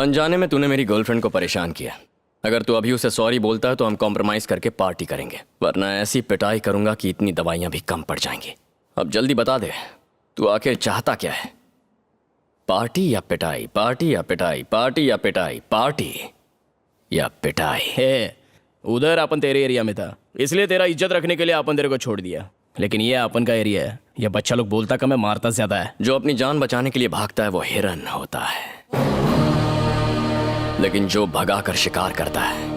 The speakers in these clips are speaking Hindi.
अनजाने में तूने मेरी गर्लफ्रेंड को परेशान किया। अगर तू अभी उसे सॉरी बोलता है तो हम कॉम्प्रोमाइज करके पार्टी करेंगे, वरना ऐसी पिटाई करूंगा कि इतनी दवाइयां भी कम पड़ जाएंगी। अब जल्दी बता दे, तू आखिर चाहता क्या है? पार्टी या पिटाई? पार्टी या पिटाई? पार्टी या पिटाई? पार्टी या पिटाई? हे, उधर अपन तेरे एरिया में था, इसलिए तेरा इज्जत रखने के लिए अपन तेरे को छोड़ दिया। लेकिन ये अपन का एरिया है, ये बच्चा लोग बोलता कम है, मारता ज्यादा है। जो अपनी जान बचाने के लिए भागता है वो हिरन होता है, लेकिन जो भगा कर शिकार करता है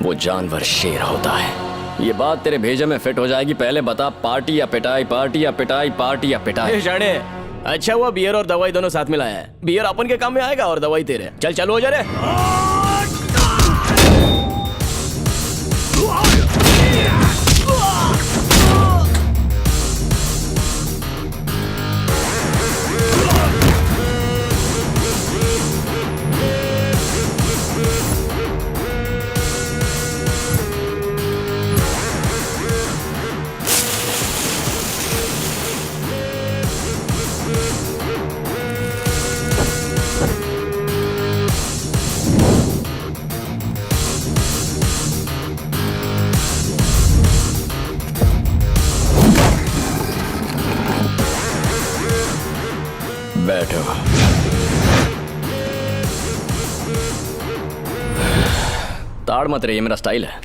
वो जानवर शेर होता है। ये बात तेरे भेजे में फिट हो जाएगी। पहले बता, पार्टी या पिटाई? पार्टी या पिटाई? पार्टी या पिटाई? शाणे, अच्छा हुआ बियर और दवाई दोनों साथ में लाया है। बियर अपन के काम में आएगा और दवाई तेरे। चल चलो हो जा रे। बैठो। ताड़ मत रही, ये मेरा स्टाइल है।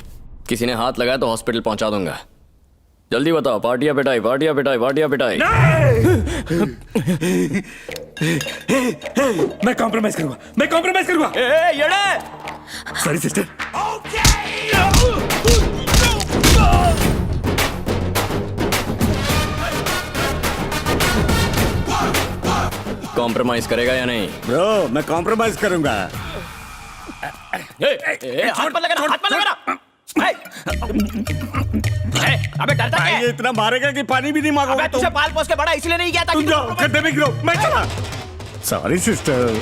किसी ने हाथ लगाया तो हॉस्पिटल पहुंचा दूंगा। जल्दी बताओ, पार्टी या पिटाई? पार्टी या पिटाई? पार्टी या पिटाई? मैं कॉम्प्रोमाइज करूंगा, मैं कॉम्प्रोमाइज करूंगा। Sorry sister. कॉम्प्रोमाइज करेगा या नहीं? ब्रो, मैं कॉम्प्रोमाइज करूंगा। हाथ मत लगाना, हाथ मत लगाना। अबे डरता क्या है? ये इतना मारेगा कि पानी भी नहीं मांगोगा। तुझे पाल पोस के बड़ा इसलिए नहीं किया था। तुम जाओ, गड्ढे में गिरो, मैं चला। Sorry sister.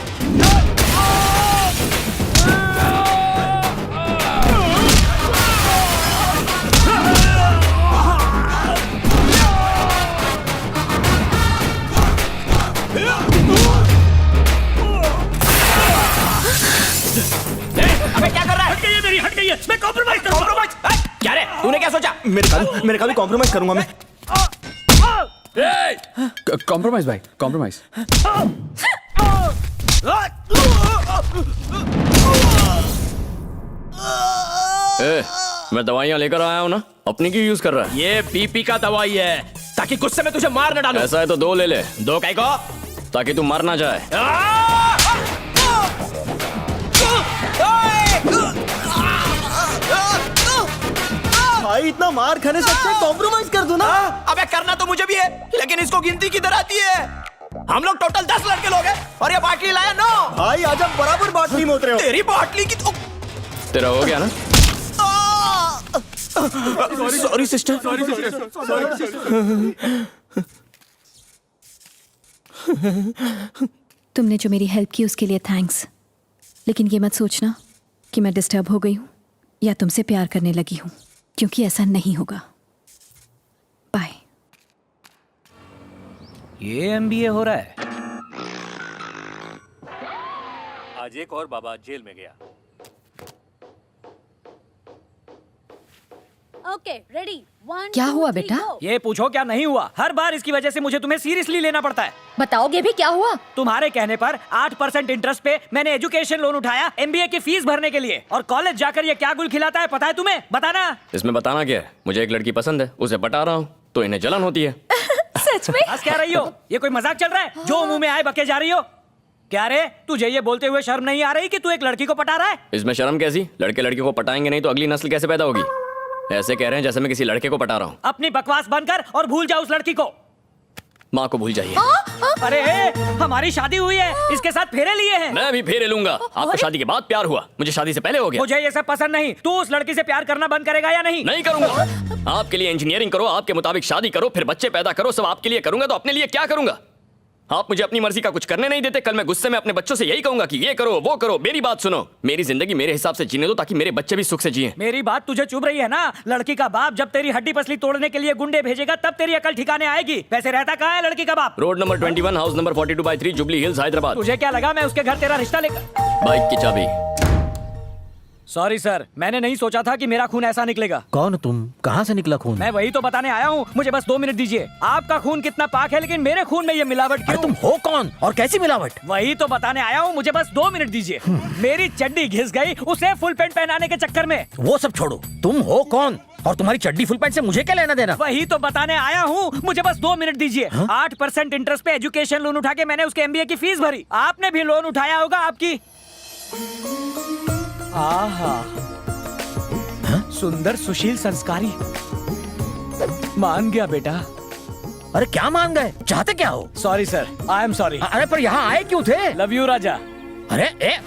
अबे क्या कर रहा है? हट गई है मेरी, हट गई है। मैं कॉम्प्रोमाइज करूंगा। कॉम्प्रोमाइज? क्या रे, तूने क्या सोचा? मेरे का भी कॉम्प्रोमाइज करूंगा मैं। कॉम्प्रोमाइज भाई, कॉम्प्रोमाइज। मैं दवाइयां लेकर आया हूं ना, अपनी क्यों यूज कर रहा है? ये बीपी का दवाई है, ताकि गुस्से में तुझे मार न डालूं। ऐसा है तो दो ले ले। दो काय को? ताकि तू मर ना जाए। भाई इतना मार खाने से अच्छा कॉम्प्रोमाइज कर दो ना। अबे करना तो मुझे भी है, लेकिन इसको गिनती किधर आती है? हम लोग टोटल 10 लड़के लोग हैं और ये बाटली लाया 9। भाई आज आप बराबर बाटली में उतरे हो। तेरी बाटली की तो तेरा हो गया ना? Sorry sister. तुमने जो मेरी हेल्प की उसके लिए थैंक्स, लेकिन ये मत सोचना कि मैं डिस्टर्ब हो गई हूँ या तुमसे प्यार करने लगी हूँ, क्योंकि ऐसा नहीं होगा। बाय। ये एमबीए हो रहा है। आज एक और बाबा जेल में गया। Okay, ready? 1 क्या 2 हुआ 3 बेटा? go। ये पूछो क्या नहीं हुआ। हर बार इसकी वजह से मुझे तुम्हें सीरियसली लेना पड़ता है। बताओगे भी क्या हुआ? तुम्हारे कहने पर 8% इंटरेस्ट पे मैंने एजुकेशन लोन उठाया एमबीए की फीस भरने के लिए, और कॉलेज जाकर ये क्या गुल खिलाता है पता है तुम्हें? बताना। इसमें बताना क्या है? मुझे एक लड़की पसंद है, उसे पटा रहा हूँ तो इन्हें जलन होती है। सच में? हंस क्या रही हो? ये कोई मजाक चल रहा है? जो मुंह में आए बके जा रही हो। क्या रे, तुझे ये बोलते हुए शर्म नहीं आ रही कि तू एक लड़की को पटा रहा है? इसमें शर्म कैसी? लड़के लड़कियों को पटाएंगे नहीं तो अगली नस्ल कैसे पैदा होगी? ऐसे कह रहे हैं जैसे मैं किसी लड़के को पटा रहा हूँ। अपनी बकवास बंद कर और भूल जा उस लड़की को। माँ को भूल जाइए। अरे हमारी शादी हुई है, इसके साथ फेरे लिए हैं। मैं भी फेरे लूंगा। आपको शादी के बाद प्यार हुआ, मुझे शादी से पहले हो गया। मुझे ये सब पसंद नहीं। तू उस लड़की से प्यार करना बंद करेगा या नहीं? नहीं करूंगा। आपके लिए इंजीनियरिंग करो, आपके मुताबिक शादी करो, फिर बच्चे पैदा करो, सब आपके लिए करूंगा तो अपने लिए क्या करूंगा? आप मुझे अपनी मर्जी का कुछ करने नहीं देते। कल मैं गुस्से में अपने बच्चों से यही कहूंगा कि ये करो वो करो। मेरी बात सुनो, मेरी जिंदगी मेरे हिसाब से जीने दो ताकि मेरे बच्चे भी सुख से जिएं। मेरी बात तुझे चुभ रही है ना? लड़की का बाप जब तेरी हड्डी पसली तोड़ने के लिए गुंडे भेजेगा तब तेरी अकल ठिकाने आएगी। वैसे रहता कहाँ है लड़की का बाप? Road number 21, house number 42/3, jubilee hills, Hyderabad. तुझे क्या लगा मैं उसके घर तेरा रिश्ता लेकर? बाइक की चाबी। सॉरी सर, मैंने नहीं सोचा था कि मेरा खून ऐसा निकलेगा। कौन तुम? कहाँ से निकला खून? मैं वही तो बताने आया हूँ, मुझे बस 2 मिनट दीजिए। आपका खून कितना पाक है, लेकिन मेरे खून में ये मिलावट अरे क्यों? तुम हो कौन और कैसी मिलावट? वही तो बताने आया हूँ, मुझे बस 2 मिनट दीजिए। मेरी चड्डी घिस गई उसे फुल पैंट पहनाने के चक्कर में। वो सब छोड़ो, तुम हो कौन और तुम्हारी चड्डी फुल पैंट से मुझे क्या लेना देना? वही तो बताने आया हूँ, मुझे बस 2 मिनट दीजिए। 8% इंटरेस्ट पे एजुकेशन लोन उठा के मैंने उसके MBA की फीस भरी। आपने भी लोन उठाया होगा आपकी। आहा, सुंदर सुशील संस्कारी। मान गया बेटा। अरे क्या मान गए? चाहते क्या हो? Sorry sir, I am sorry. अरे पर यहाँ आए क्यों थे? लव यू राजा। अरे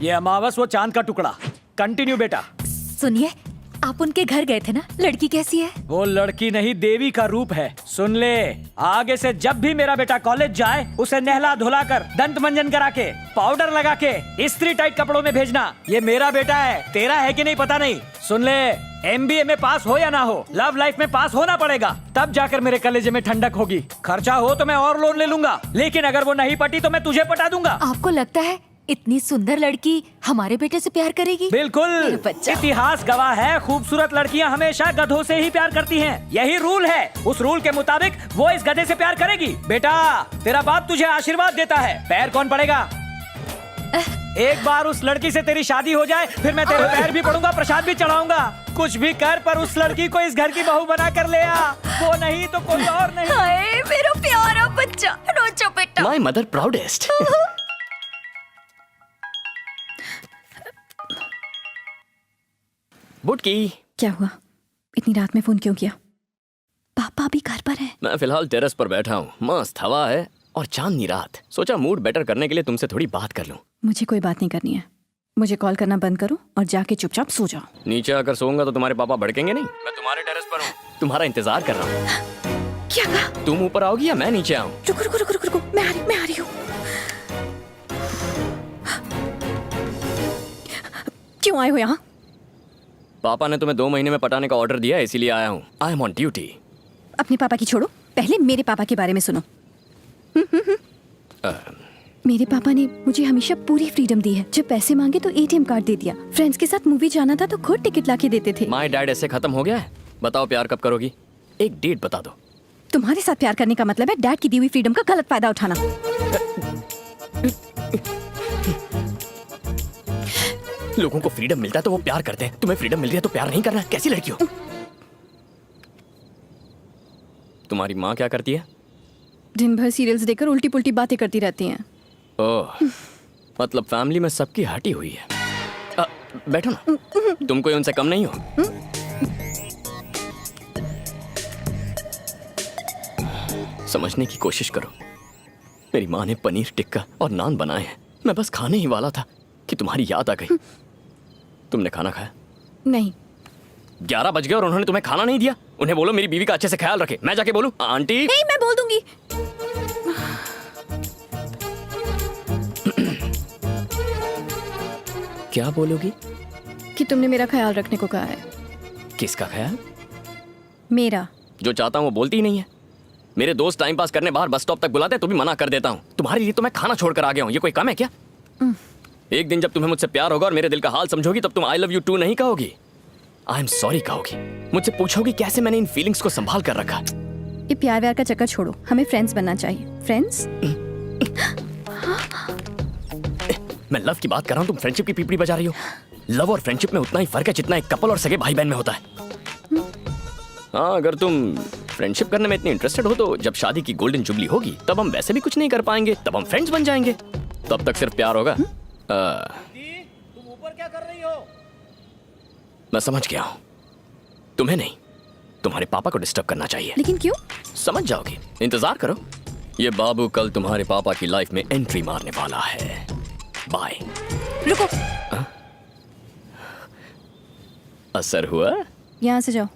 ये अमावस वो चांद का टुकड़ा। कंटिन्यू बेटा। सुनिए, आप उनके घर गए थे ना? लड़की कैसी है? वो लड़की नहीं देवी का रूप है। सुन ले, आगे से जब भी मेरा बेटा कॉलेज जाए उसे नहला धुला कर, दंत मंजन करा के, पाउडर लगा के, इस्त्री टाइट कपड़ों में भेजना। ये मेरा बेटा है, तेरा है कि नहीं पता नहीं। सुन ले, MBA में पास हो या ना हो, लव लाइफ में पास होना पड़ेगा, तब जाकर मेरे कलेजे में ठंडक होगी। खर्चा हो तो मैं और लोन ले लूंगा, लेकिन अगर वो नहीं पटी तो मैं तुझे पटा दूंगा। आपको लगता है इतनी सुंदर लड़की हमारे बेटे से प्यार करेगी? बिल्कुल। मेरा बच्चा। इतिहास गवाह है, खूबसूरत लड़कियां हमेशा गधों से ही प्यार करती हैं। यही रूल है। उस रूल के मुताबिक वो इस गधे से प्यार करेगी। बेटा, तेरा बाप तुझे आशीर्वाद देता है। पैर कौन पड़ेगा? एक बार उस लड़की से तेरी शादी हो जाए, फिर मैं तेरे पैर भी पड़ूंगा, प्रसाद भी चढ़ाऊंगा। कुछ भी कर, पर उस लड़की को इस घर की बहू बना कर ले आ। वो नहीं तो कोई और नहीं। हाय मेरा प्यारा बच्चा, रोचो बेटा। My mother proudest. बुटकी, क्या हुआ? इतनी रात में फोन क्यों किया? पापा भी घर पर है? मैं फिलहाल टेरेस पर बैठा हूँ। मस्त हवा है और चांदनी रात। सोचा मूड बेटर करने के लिए तुमसे थोड़ी बात कर लूं। मुझे कोई बात नहीं करनी है। मुझे कॉल करना बंद करो और जाके चुपचाप सो जाओ। नीचे आकर सोऊंगा तो तुम्हारे पापा भड़केंगे नहीं? मैं तुम्हारे टेरेस पर हूँ, तुम्हारा इंतजार कर रहा हूँ। क्या कहा? तुम ऊपर आओगी या मैं नीचे आऊँ? रुको रुको रुको रुको, मैं आ रही हूँ। क्यों आए हो यहाँ? पापा ने तुम्हें 2 महीने में पटाने का ऑर्डर दिया है, इसीलिए आया हूँ। I am on duty. अपने पापा की छोड़ो, पहले मेरे पापा के बारे में सुनो। मेरे पापा ने मुझे हमेशा पूरी फ्रीडम दी है। जब पैसे मांगे तो ATM कार्ड दे दिया। फ्रेंड्स के साथ मूवी जाना था तो खुद टिकट लाके देते थे। माय डैड ऐसे खत्म हो गया है? बताओ प्यार कब करोगी? एक डेट बता दो। तुम्हारे साथ प्यार करने का मतलब है डैड की दी हुई फ्रीडम का गलत फायदा उठाना। लोगों को फ्रीडम मिलता है तो वो प्यार करते हैं, तुम्हें फ्रीडम मिल रही है तो प्यार नहीं करना? कैसी लड़की हो? तुम्हारी माँ क्या करती है? दिन भर सीरियल्स देखकर उल्टी पुल्टी बातें करती रहती हैं। ओह, मतलब फैमिली में सबकी हटी हुई है। बैठो ना, तुम कोई उनसे कम नहीं हो। समझने की कोशिश करो। मेरी माँ ने पनीर टिक्का और नान बनाए हैं। मैं बस खाने ही वाला था कि तुम्हारी याद आ गई। तुमने खाना खाया? नहीं। 11 बज गए और उन्होंने तुम्हें खाना नहीं दिया। उन्हें बोलो मेरी बीवी का अच्छे से ख्याल रखे। मैं जाके बोलूं? आंटी नहीं, मैं बोल दूंगी। क्या बोलोगी? कि तुमने मेरा ख्याल रखने को कहा है। किसका ख्याल? मेरा। जो चाहता हूँ वो बोलती ही नहीं है। मेरे दोस्त टाइम पास करने बाहर बस स्टॉप तक बुलाते तो भी मना कर देता हूँ। तुम्हारे लिए तो मैं खाना छोड़कर आ गया हूँ। ये कोई कम है क्या? एक दिन जब तुम्हें मुझसे प्यार होगा और मेरे दिल का हाल समझोगी तब तुम आई लव यू टू नहीं कहोगी, आई एम सॉरी कहोगी। मुझसे पूछोगी कैसे मैंने इन फीलिंग्स को संभाल कर रखा। ये प्यार व्यार का चक्कर छोड़ो, हमें फ्रेंड्स बनना चाहिए। फ्रेंड्स? मैं लव की बात कर रहा हूँ, तुम फ्रेंडशिप की पीपड़ी बजा रही हो। लव और फ्रेंडशिप में उतना ही फर्क है जितना एक कपल और सगे भाई बहन में होता है। हाँ, अगर तुम फ्रेंडशिप करने में इतनी इंटरेस्टेड हो तो जब शादी की गोल्डन जुबली होगी तब हम वैसे भी कुछ नहीं कर पाएंगे, तब हम फ्रेंड्स बन जाएंगे। तब तक सिर्फ प्यार होगा। तुम ऊपर क्या कर रही हो? मैं समझ गया हूँ, तुम्हें नहीं तुम्हारे पापा को डिस्टर्ब करना चाहिए। लेकिन क्यों? समझ जाओगे, इंतजार करो। ये बाबू कल तुम्हारे पापा की लाइफ में एंट्री मारने वाला है। बाय। रुको। असर हुआ? यहाँ से जाओ।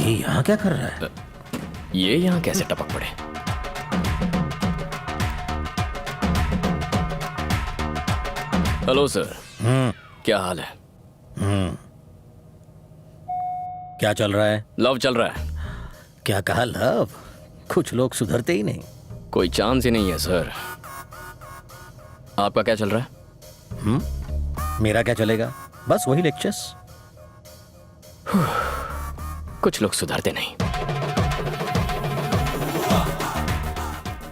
ये यहाँ क्या कर रहा है? ये यहाँ कैसे टपक पड़े? Hello sir. क्या हाल है? क्या चल रहा है? लव चल रहा है। क्या कहा लव? कुछ लोग सुधरते ही नहीं। कोई चांस ही नहीं है सर। आपका क्या चल रहा है? मेरा क्या चलेगा? बस वही लेक्चर्स। कुछ लोग सुधरते नहीं।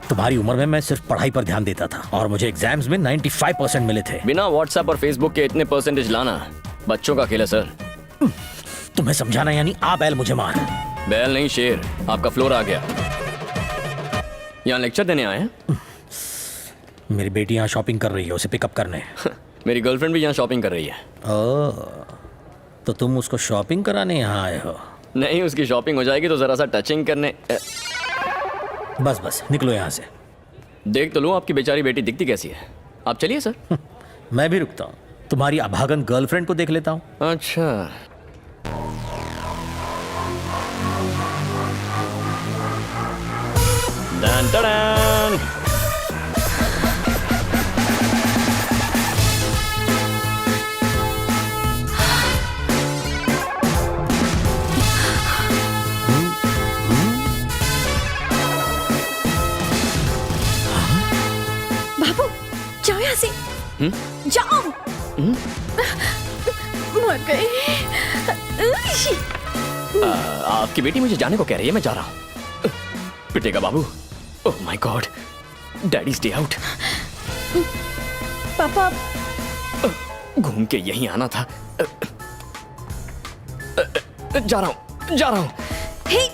तुम्हारी उम्र में मैं सिर्फ पढ़ाई पर ध्यान देता था और मुझे एग्जाम्स में 95% मिले थे। बिना व्हाट्सएप और फेसबुक के इतने परसेंटेज लाना बच्चों का खेल है सर। तुम्हें समझाना यानी आ बैल मुझे मार। बैल नहीं शेर। आपका फ्लोर आ गया। यहाँ लेक्चर देने आए हैं? मेरी बेटी यहाँ शॉपिंग कर रही है, उसे पिकअप करने। मेरी गर्लफ्रेंड भी यहाँ शॉपिंग कर रही है। ओह, तो तुम उसको शॉपिंग कराने यहाँ आए हो? नहीं, उसकी शॉपिंग हो जाएगी तो जरा सा टचिंग करने। बस बस निकलो यहाँ से। देख तो लो आपकी बेचारी बेटी दिखती कैसी है। आप चलिए सर। मैं भी रुकता हूँ। तुम्हारी अभागन गर्लफ्रेंड को देख लेता हूँ। अच्छा। Done done. बाबू जाओ यहाँ से। जाओ। मर गए। आपकी बेटी मुझे जाने को कह रही है, मैं जा रहा हूँ। पिटेगा बाबू। Oh my god, daddy stay out. पापा घूम के यहीं आना था। जा रहा हूँ, जा रहा हूँ। हे